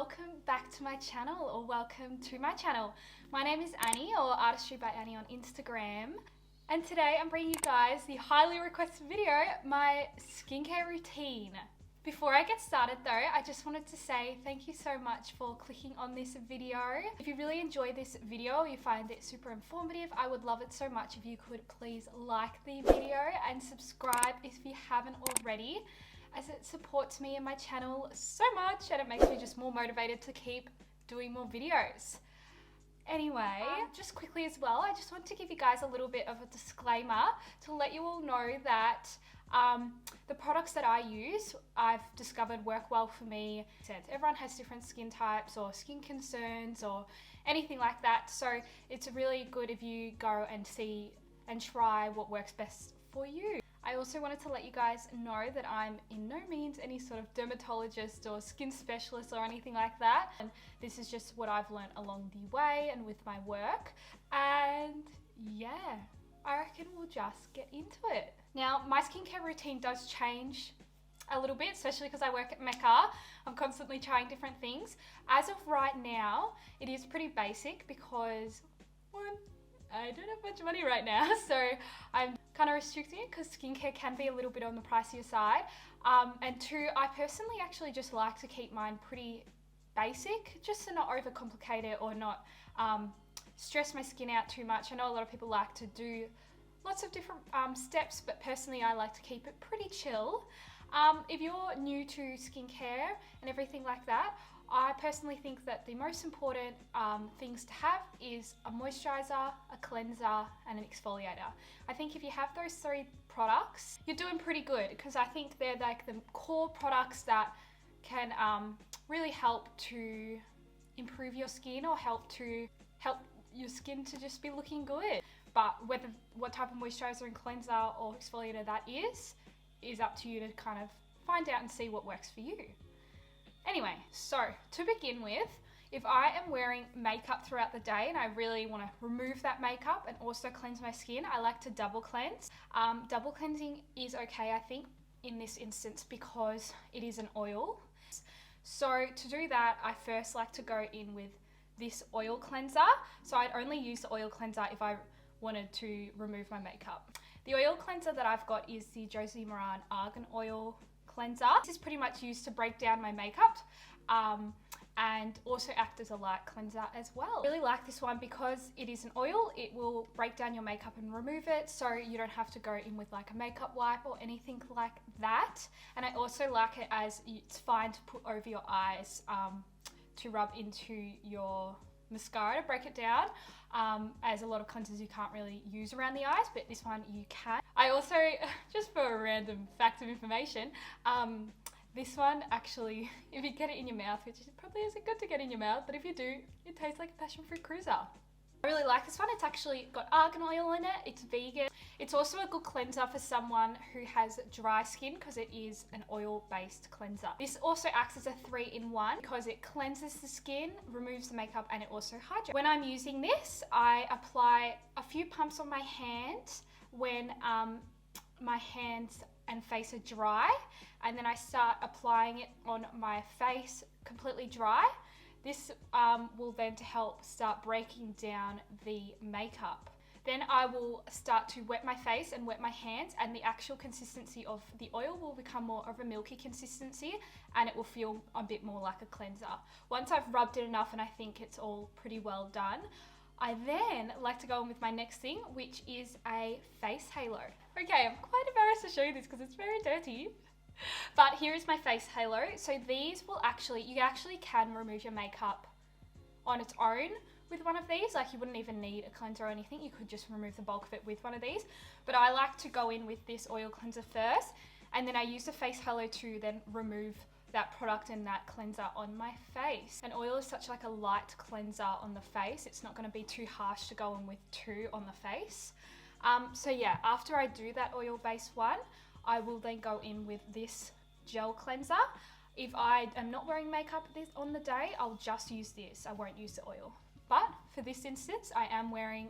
welcome back to my channel, or welcome to my channel. My name is Annie, or Artistry by Annie on Instagram, and today I'm bringing you guys the highly requested video, my skincare routine. Before I get started though, I just wanted to say thank you so much for clicking on this video. If you really enjoy this video, you find it super informative, I would love it so much if you could please like the video and subscribe if you haven't already, as it supports me and my channel so much and it makes me just more motivated to keep doing more videos. Anyway, just quickly as well, I just want to give you guys a little bit of a disclaimer to let you all know that the products that I use, I've discovered work well for me. Everyone has different skin types or skin concerns or anything like that, so it's really good if you go and see and try what works best for you. I also wanted to let you guys know that I'm in no means any sort of dermatologist or skin specialist or anything like that. And this is just what I've learned along the way and with my work. And yeah, I reckon we'll just get into it. Now, my skincare routine does change a little bit, especially because I work at Mecca. I'm constantly trying different things. As of right now, it is pretty basic because one, I don't have much money right now, so I'm kind of restricting it because skincare can be a little bit on the pricier side. And two, I personally actually just like to keep mine pretty basic, just to not overcomplicate it or not stress my skin out too much. I know a lot of people like to do lots of different steps, but personally I like to keep it pretty chill. If you're new to skincare and everything like that, I personally think that the most important things to have is a moisturizer, a cleanser, and an exfoliator. I think if you have those three products, you're doing pretty good, because I think they're like the core products that can really help to improve your skin or help your skin to just be looking good. But what type of moisturizer and cleanser or exfoliator that is up to you to kind of find out and see what works for you. Anyway, so to begin with, if I am wearing makeup throughout the day and I really want to remove that makeup and also cleanse my skin, I like to double cleanse. Double cleansing is okay, I think, in this instance because it is an oil. So to do that, I first like to go in with this oil cleanser. So I'd only use the oil cleanser if I wanted to remove my makeup. The oil cleanser that I've got is the Josie Maran Argan Oil Cleanser. This is pretty much used to break down my makeup and also act as a light cleanser as well. I really like this one because it is an oil. It will break down your makeup and remove it, so you don't have to go in with like a makeup wipe or anything like that. And I also like it as it's fine to put over your eyes to rub into your mascara to break it down, as a lot of cleansers you can't really use around the eyes, but this one you can. I also, just for a random fact of information, this one actually, if you get it in your mouth, which probably isn't good to get in your mouth, but if you do, it tastes like a passion fruit cruiser. I really like this one. It's actually got argan oil in it, it's vegan. It's also a good cleanser for someone who has dry skin because it is an oil-based cleanser. This also acts as a 3-in-1 because it cleanses the skin, removes the makeup, and it also hydrates. When I'm using this, I apply a few pumps on my hand when my hands and face are dry, and then I start applying it on my face completely dry. This will then to help start breaking down the makeup. Then I will start to wet my face and wet my hands, and the actual consistency of the oil will become more of a milky consistency and it will feel a bit more like a cleanser. Once I've rubbed it enough and I think it's all pretty well done, I then like to go on with my next thing, which is a face halo. Okay, I'm quite embarrassed to show you this because it's very dirty. But here is my face halo. So these will you actually can remove your makeup on its own with one of these. Like, you wouldn't even need a cleanser or anything. You could just remove the bulk of it with one of these. But I like to go in with this oil cleanser first, and then I use the face halo to then remove that product and that cleanser on my face. And oil is such like a light cleanser on the face. It's not going to be too harsh to go in with two on the face. So yeah, after I do that oil-based one, I will then go in with this gel cleanser. If I am not wearing makeup on the day, I'll just use this. I won't use the oil. But for this instance, I am wearing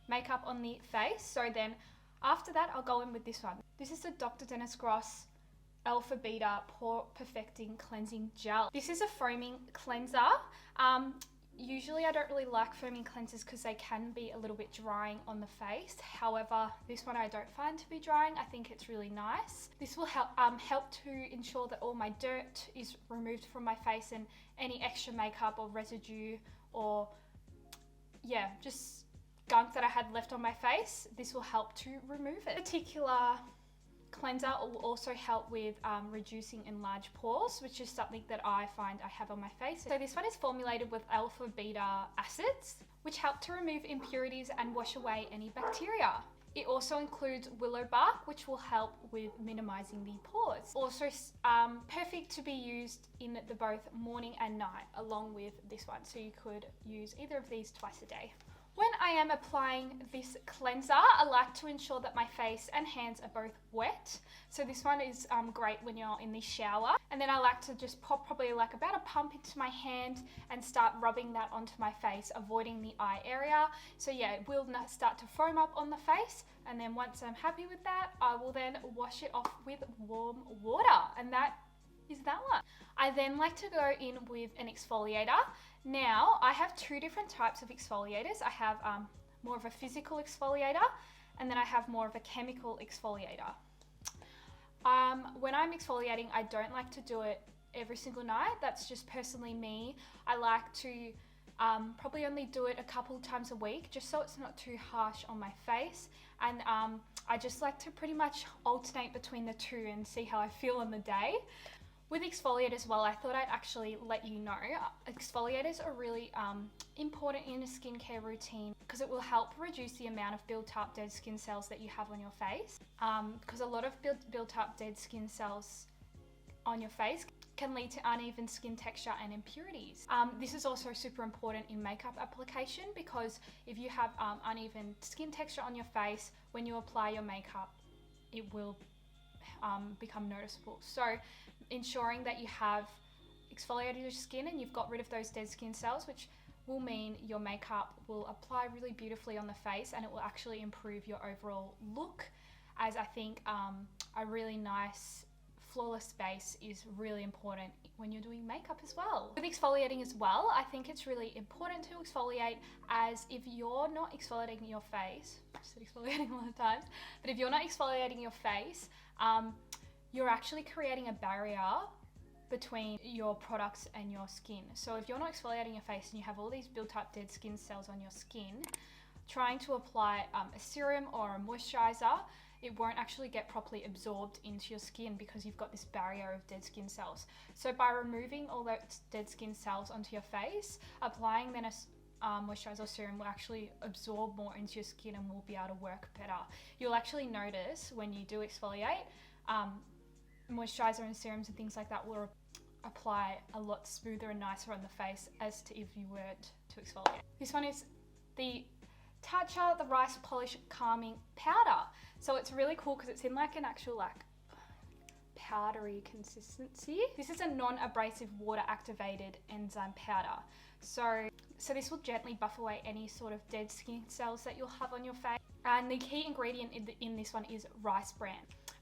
makeup on the face. So then after that, I'll go in with this one. This is the Dr. Dennis Gross Alpha Beta Pore Perfecting Cleansing Gel. This is a foaming cleanser. Usually I don't really like foaming cleansers because they can be a little bit drying on the face. However, this one I don't find to be drying. I think it's really nice. This will help to ensure that all my dirt is removed from my face and any extra makeup or residue or just gunk that I had left on my face. This will help to remove it. This particular cleanser will also help with reducing enlarged pores, which is something that I find I have on my face. So this one is formulated with alpha beta acids, which help to remove impurities and wash away any bacteria. It also includes willow bark, which will help with minimizing the pores. Also perfect to be used in the both morning and night along with this one. So you could use either of these twice a day. When I am applying this cleanser, I like to ensure that my face and hands are both wet. So this one is great when you're in the shower. And then I like to just pop probably like about a pump into my hand and start rubbing that onto my face, avoiding the eye area. So yeah, it will start to foam up on the face. And then once I'm happy with that, I will then wash it off with warm water. And that is that one. I then like to go in with an exfoliator. Now, I have two different types of exfoliators. I have more of a physical exfoliator, and then I have more of a chemical exfoliator. When I'm exfoliating, I don't like to do it every single night. That's just personally me. I like to probably only do it a couple times a week, just so it's not too harsh on my face. And I just like to pretty much alternate between the two and see how I feel on the day. With exfoliate as well, I thought I'd actually let you know, exfoliators are really important in a skincare routine because it will help reduce the amount of built up dead skin cells that you have on your face. Because a lot of built up dead skin cells on your face can lead to uneven skin texture and impurities. This is also super important in makeup application because if you have uneven skin texture on your face, when you apply your makeup, it will become noticeable. So ensuring that you have exfoliated your skin and you've got rid of those dead skin cells, which will mean your makeup will apply really beautifully on the face and it will actually improve your overall look, as I think a really nice flawless base is really important when you're doing makeup as well. With exfoliating as well, I think it's really important to exfoliate, as if you're not exfoliating your face, I said exfoliating a lot of times, but if you're not exfoliating your face, you're actually creating a barrier between your products and your skin. So if you're not exfoliating your face and you have all these built up dead skin cells on your skin, trying to apply a serum or a moisturizer, it won't actually get properly absorbed into your skin because you've got this barrier of dead skin cells. So by removing all those dead skin cells onto your face, applying then a moisturizer or serum will actually absorb more into your skin and will be able to work better. You'll actually notice when you do exfoliate, moisturizer and serums and things like that will apply a lot smoother and nicer on the face as to if you weren't to exfoliate. This one is the Tatcha, the Rice Polish Calming Powder. So it's really cool because it's in like an actual like powdery consistency. This is a non-abrasive water activated enzyme powder. So this will gently buff away any sort of dead skin cells that you'll have on your face. And the key ingredient in this one is rice bran.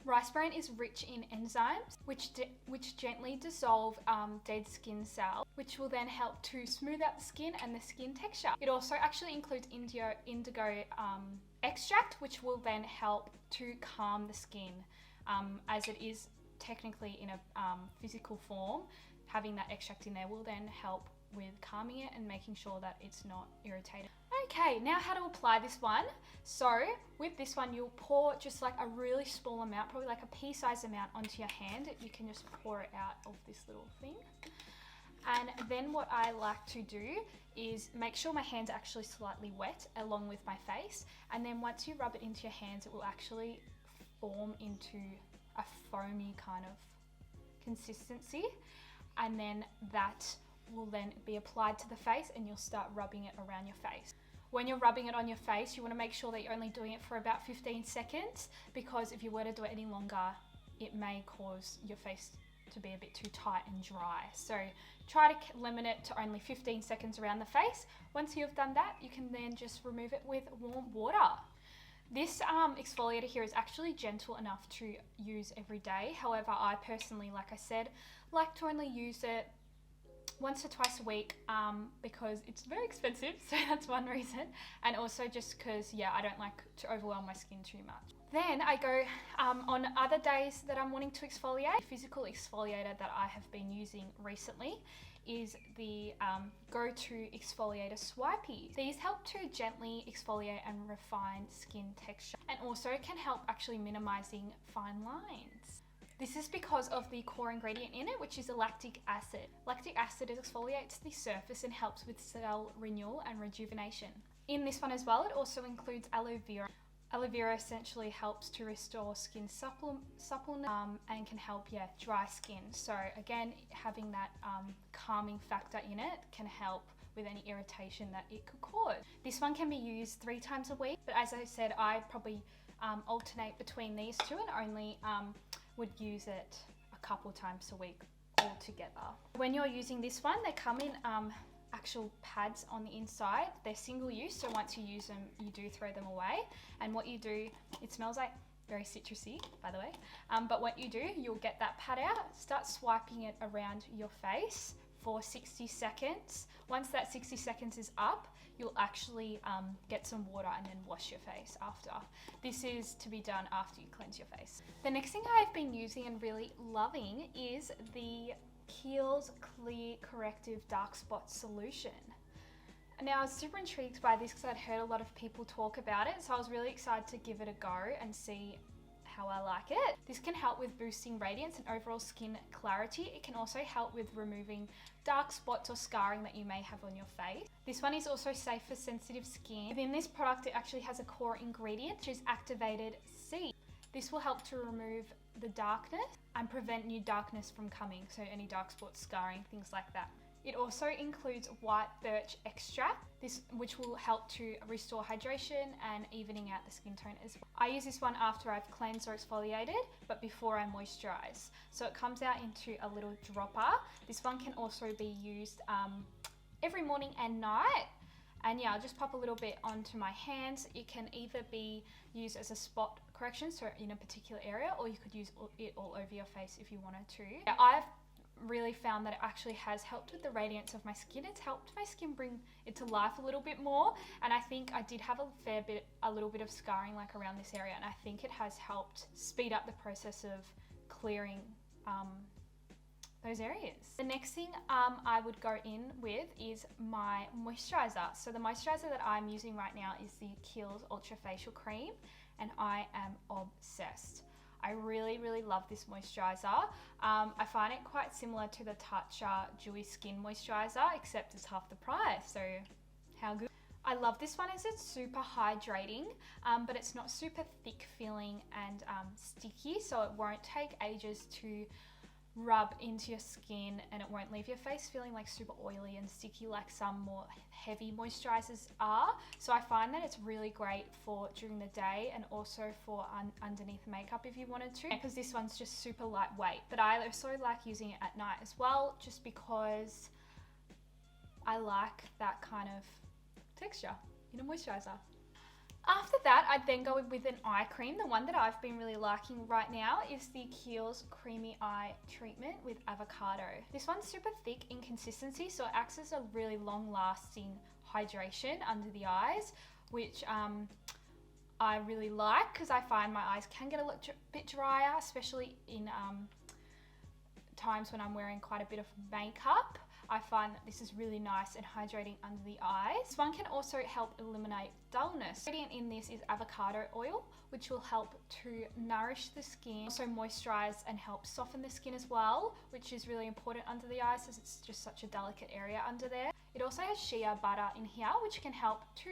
Rice bran is rich in enzymes which gently dissolve dead skin cells, which will then help to smooth out the skin and the skin texture. It also actually includes indigo extract, which will then help to calm the skin, as it is technically in a physical form. Having that extract in there will then help with calming it and making sure that it's not irritated. Okay, now how to apply this one. So with this one, you'll pour just like a really small amount, probably like a pea-sized amount onto your hand. You can just pour it out of this little thing. And then what I like to do is make sure my hands are actually slightly wet along with my face. And then once you rub it into your hands, it will actually form into a foamy kind of consistency. And then that will then be applied to the face and you'll start rubbing it around your face. When you're rubbing it on your face, you want to make sure that you're only doing it for about 15 seconds, because if you were to do it any longer, it may cause your face to be a bit too tight and dry. So try to limit it to only 15 seconds around the face. Once you've done that, you can then just remove it with warm water. This exfoliator here is actually gentle enough to use every day. However, I personally, like I said, like to only use it once or twice a week because it's very expensive, so that's one reason, and also just because, yeah, I don't like to overwhelm my skin too much. Then I go on other days that I'm wanting to exfoliate. The physical exfoliator that I have been using recently is the Go-To Exfoliator Swipey. These help to gently exfoliate and refine skin texture, and also can help actually minimizing fine lines. This is because of the core ingredient in it, which is lactic acid. Lactic acid exfoliates the surface and helps with cell renewal and rejuvenation. In this one as well, it also includes aloe vera. Aloe vera essentially helps to restore skin suppleness and can help, dry skin. So again, having that calming factor in it can help with any irritation that it could cause. This one can be used 3 times a week, but as I said, I probably alternate between these two and only would use it a couple times a week altogether. When you're using this one, they come in actual pads on the inside. They're single use, so once you use them, you do throw them away. And what you do, it smells like very citrusy, by the way, but what you do, you'll get that pad out, start swiping it around your face for 60 seconds. Once that 60 seconds is up, you'll actually get some water and then wash your face after. This is to be done after you cleanse your face. The next thing I've been using and really loving is the Kiehl's Clear Corrective Dark Spot Solution. Now, I was super intrigued by this because I'd heard a lot of people talk about it, so I was really excited to give it a go and see how I like it. This can help with boosting radiance and overall skin clarity. It can also help with removing dark spots or scarring that you may have on your face. This one is also safe for sensitive skin. Within this product, it actually has a core ingredient, which is activated C. This will help to remove the darkness and prevent new darkness from coming, so any dark spots, scarring, things like that. It also includes white birch extract, which will help to restore hydration and evening out the skin tone as well. I use this one after I've cleansed or exfoliated, but before I moisturize. So it comes out into a little dropper. This one can also be used every morning and night. And yeah, I'll just pop a little bit onto my hands. It can either be used as a spot correction, so in a particular area, or you could use it all over your face if you wanted to. Yeah, I've really found that it actually has helped with the radiance of my skin. It's helped my skin bring it to life a little bit more, and I think I did have a little bit of scarring like around this area, and I think it has helped speed up the process of clearing those areas. The next thing I would go in with is my moisturizer. So the moisturizer that I'm using right now is the Kiehl's Ultra Facial Cream, and I am obsessed. I really, really love this moisturizer. I find it quite similar to the Tatcha Dewy Skin Moisturizer, except it's half the price, so how good. I love this one as it's super hydrating, but it's not super thick feeling and sticky, so it won't take ages to rub into your skin, and it won't leave your face feeling like super oily and sticky like some more heavy moisturizers are. So I find that it's really great for during the day and also for underneath makeup if you wanted to, because this one's just super lightweight. But I also like using it at night as well, just because I like that kind of texture in a moisturizer. After that, I'd then go with an eye cream. The one that I've been really liking right now is the Kiehl's Creamy Eye Treatment with Avocado. This one's super thick in consistency, so it acts as a really long-lasting hydration under the eyes, which I really like because I find my eyes can get a little bit drier, especially in times when I'm wearing quite a bit of makeup. I find that this is really nice and hydrating under the eyes. This one can also help eliminate dullness. The ingredient in this is avocado oil, which will help to nourish the skin, also moisturize and help soften the skin as well, which is really important under the eyes as it's just such a delicate area under there. It also has shea butter in here, which can help to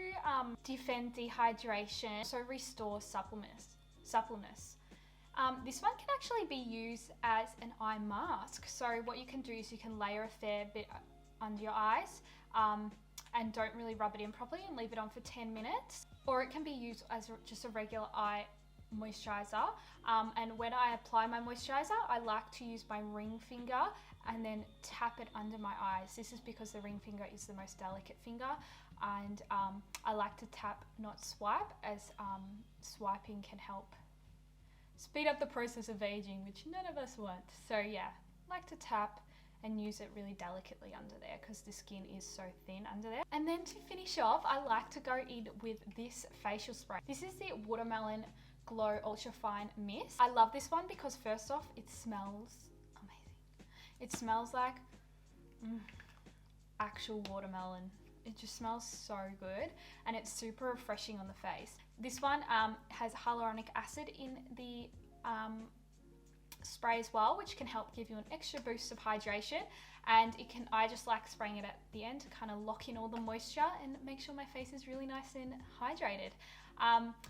defend dehydration, also restore suppleness. This one can actually be used as an eye mask. So what you can do is you can layer a fair bit under your eyes and don't really rub it in properly and leave it on for 10 minutes. Or it can be used as just a regular eye moisturizer. And when I apply my moisturizer, I like to use my ring finger and then tap it under my eyes. This is because the ring finger is the most delicate finger. and I like to tap, not swipe, as swiping can help speed up the process of aging, which none of us want. So yeah, like to tap and use it really delicately under there because the skin is so thin under there. And then to finish off, I like to go in with this facial spray. This is the Watermelon Glow Ultra Fine Mist. I love this one because first off, it smells amazing. It smells like actual watermelon. It just smells so good, and it's super refreshing on the face. This one has hyaluronic acid in the spray as well, which can help give you an extra boost of hydration. And I just like spraying it at the end to kind of lock in all the moisture and make sure my face is really nice and hydrated.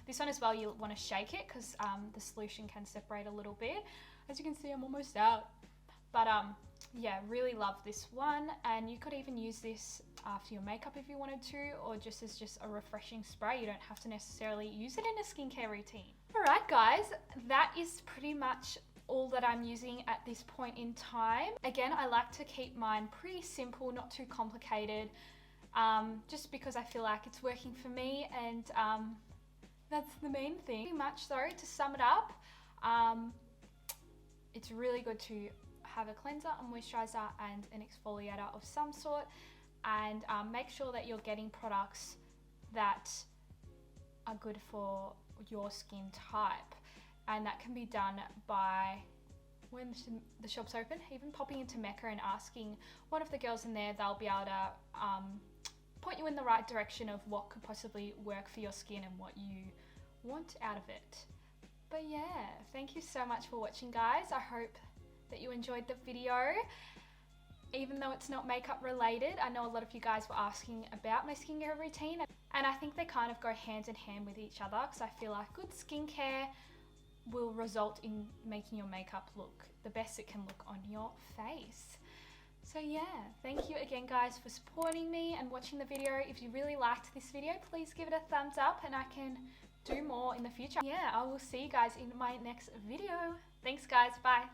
This one as well, you want to shake it because the solution can separate a little bit. As you can see, I'm almost out. But yeah, really love this one, and you could even use this after your makeup if you wanted to, or just as a refreshing spray. You don't have to necessarily use it in a skincare routine. Alright guys, that is pretty much all that I'm using at this point in time. Again, I like to keep mine pretty simple, not too complicated, just because I feel like it's working for me, and that's the main thing. Pretty much though, to sum it up, it's really good to have a cleanser, a moisturizer, and an exfoliator of some sort, and make sure that you're getting products that are good for your skin type, and that can be done by, when the shop's open, even popping into Mecca and asking one of the girls in there. They'll be able to point you in the right direction of what could possibly work for your skin and what you want out of it. But yeah, thank you so much for watching guys. I hope that you enjoyed the video. Even though it's not makeup related, I know a lot of you guys were asking about my skincare routine, and I think they kind of go hand in hand with each other, because I feel like good skincare will result in making your makeup look the best it can look on your face. So yeah, thank you again guys for supporting me and watching the video. If you really liked this video, please give it a thumbs up and I can do more in the future. Yeah, I will see you guys in my next video. Thanks guys, bye.